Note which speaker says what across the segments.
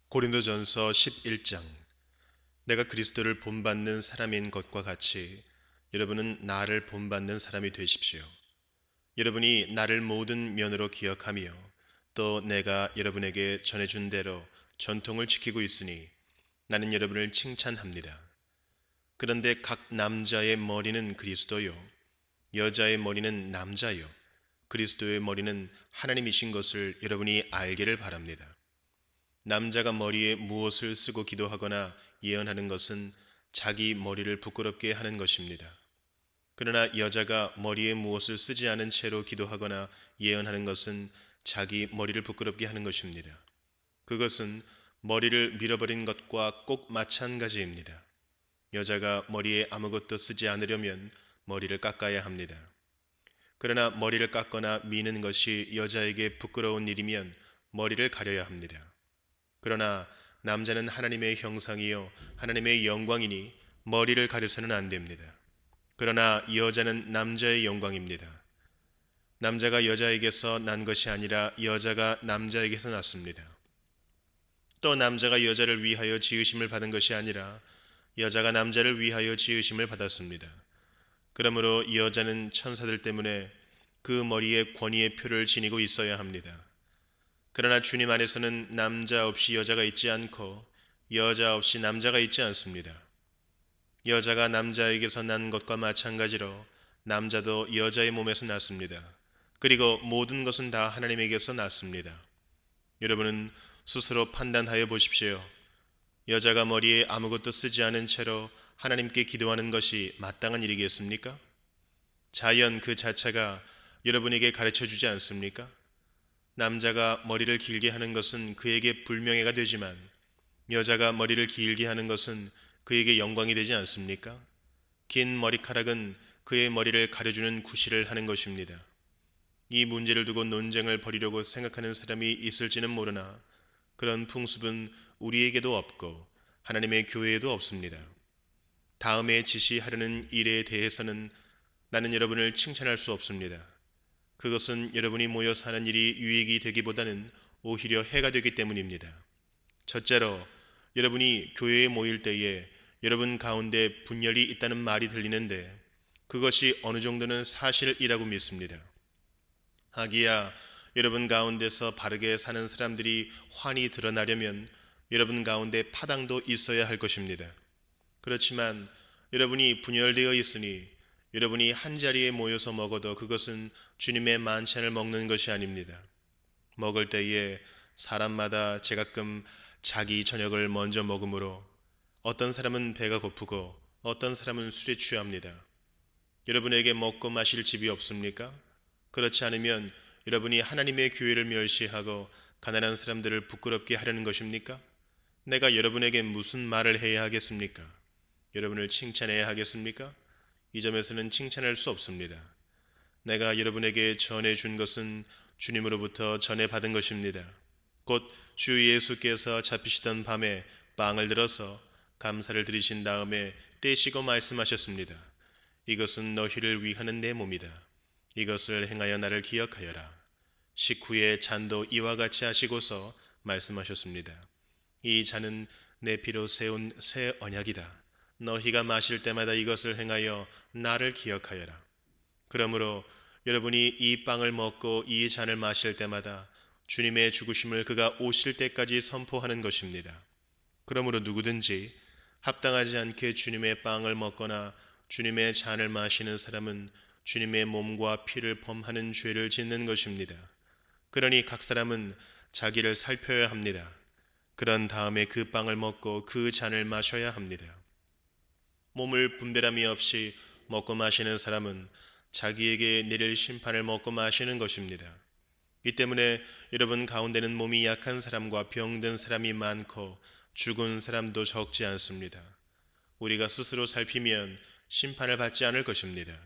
Speaker 1: 고린도전서 11장. 내가 그리스도를 본받는 사람인 것과 같이 여러분은 나를 본받는 사람이 되십시오. 여러분이 나를 모든 면으로 기억하며 또 내가 여러분에게 전해준 대로 전통을 지키고 있으니 나는 여러분을 칭찬합니다. 그런데 각 남자의 머리는 그리스도요, 여자의 머리는 남자요, 그리스도의 머리는 하나님이신 것을 여러분이 알기를 바랍니다. 남자가 머리에 무엇을 쓰고 기도하거나 예언하는 것은 자기 머리를 부끄럽게 하는 것입니다. 그러나 여자가 머리에 무엇을 쓰지 않은 채로 기도하거나 예언하는 것은 자기 머리를 부끄럽게 하는 것입니다. 그것은 머리를 밀어버린 것과 꼭 마찬가지입니다. 여자가 머리에 아무것도 쓰지 않으려면 머리를 깎아야 합니다. 그러나 머리를 깎거나 미는 것이 여자에게 부끄러운 일이면 머리를 가려야 합니다. 그러나 남자는 하나님의 형상이요 하나님의 영광이니 머리를 가려서는 안 됩니다. 그러나 여자는 남자의 영광입니다. 남자가 여자에게서 난 것이 아니라 여자가 남자에게서 났습니다. 또 남자가 여자를 위하여 지으심을 받은 것이 아니라 여자가 남자를 위하여 지으심을 받았습니다. 그러므로 여자는 천사들 때문에 그 머리에 권위의 표를 지니고 있어야 합니다. 그러나 주님 안에서는 남자 없이 여자가 있지 않고 여자 없이 남자가 있지 않습니다. 여자가 남자에게서 난 것과 마찬가지로 남자도 여자의 몸에서 났습니다. 그리고 모든 것은 다 하나님에게서 났습니다. 여러분은 스스로 판단하여 보십시오. 여자가 머리에 아무것도 쓰지 않은 채로 하나님께 기도하는 것이 마땅한 일이겠습니까? 자연 그 자체가 여러분에게 가르쳐 주지 않습니까? 남자가 머리를 길게 하는 것은 그에게 불명예가 되지만 여자가 머리를 길게 하는 것은 그에게 영광이 되지 않습니까? 긴 머리카락은 그의 머리를 가려주는 구실을 하는 것입니다. 이 문제를 두고 논쟁을 벌이려고 생각하는 사람이 있을지는 모르나 그런 풍습은 우리에게도 없고 하나님의 교회에도 없습니다. 다음에 지시하려는 일에 대해서는 나는 여러분을 칭찬할 수 없습니다. 그것은 여러분이 모여서 하는 일이 유익이 되기보다는 오히려 해가 되기 때문입니다. 첫째로, 여러분이 교회에 모일 때에 여러분 가운데 분열이 있다는 말이 들리는데 그것이 어느 정도는 사실이라고 믿습니다. 하기야 여러분 가운데서 바르게 사는 사람들이 환히 드러나려면 여러분 가운데 파당도 있어야 할 것입니다. 그렇지만 여러분이 분열되어 있으니 여러분이 한자리에 모여서 먹어도 그것은 주님의 만찬을 먹는 것이 아닙니다. 먹을 때에 사람마다 제가끔 자기 저녁을 먼저 먹으므로 어떤 사람은 배가 고프고 어떤 사람은 술에 취합니다. 여러분에게 먹고 마실 집이 없습니까? 그렇지 않으면 여러분이 하나님의 교회를 멸시하고 가난한 사람들을 부끄럽게 하려는 것입니까? 내가 여러분에게 무슨 말을 해야 하겠습니까? 여러분을 칭찬해야 하겠습니까? 이 점에서는 칭찬할 수 없습니다. 내가 여러분에게 전해준 것은 주님으로부터 전해받은 것입니다. 곧 주 예수께서 잡히시던 밤에 빵을 들어서 감사를 드리신 다음에 떼시고 말씀하셨습니다. 이것은 너희를 위하는 내 몸이다. 이것을 행하여 나를 기억하여라. 식후에 잔도 이와 같이 하시고서 말씀하셨습니다. 이 잔은 내 피로 세운 새 언약이다. 너희가 마실 때마다 이것을 행하여 나를 기억하여라. 그러므로 여러분이 이 빵을 먹고 이 잔을 마실 때마다 주님의 죽으심을 그가 오실 때까지 선포하는 것입니다. 그러므로 누구든지 합당하지 않게 주님의 빵을 먹거나 주님의 잔을 마시는 사람은 주님의 몸과 피를 범하는 죄를 짓는 것입니다. 그러니 각 사람은 자기를 살펴야 합니다. 그런 다음에 그 빵을 먹고 그 잔을 마셔야 합니다. 몸을 분별함이 없이 먹고 마시는 사람은 자기에게 내릴 심판을 먹고 마시는 것입니다. 이 때문에 여러분 가운데는 몸이 약한 사람과 병든 사람이 많고 죽은 사람도 적지 않습니다. 우리가 스스로 살피면 심판을 받지 않을 것입니다.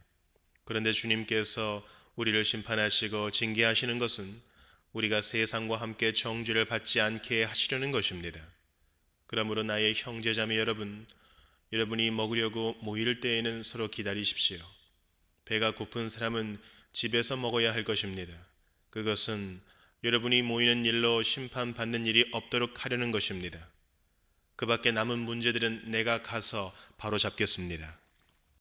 Speaker 1: 그런데 주님께서 우리를 심판하시고 징계하시는 것은 우리가 세상과 함께 정죄를 받지 않게 하시려는 것입니다. 그러므로 나의 형제자매 여러분, 여러분이 먹으려고 모일 때에는 서로 기다리십시오. 배가 고픈 사람은 집에서 먹어야 할 것입니다. 그것은 여러분이 모이는 일로 심판받는 일이 없도록 하려는 것입니다. 그 밖에 남은 문제들은 내가 가서 바로 잡겠습니다.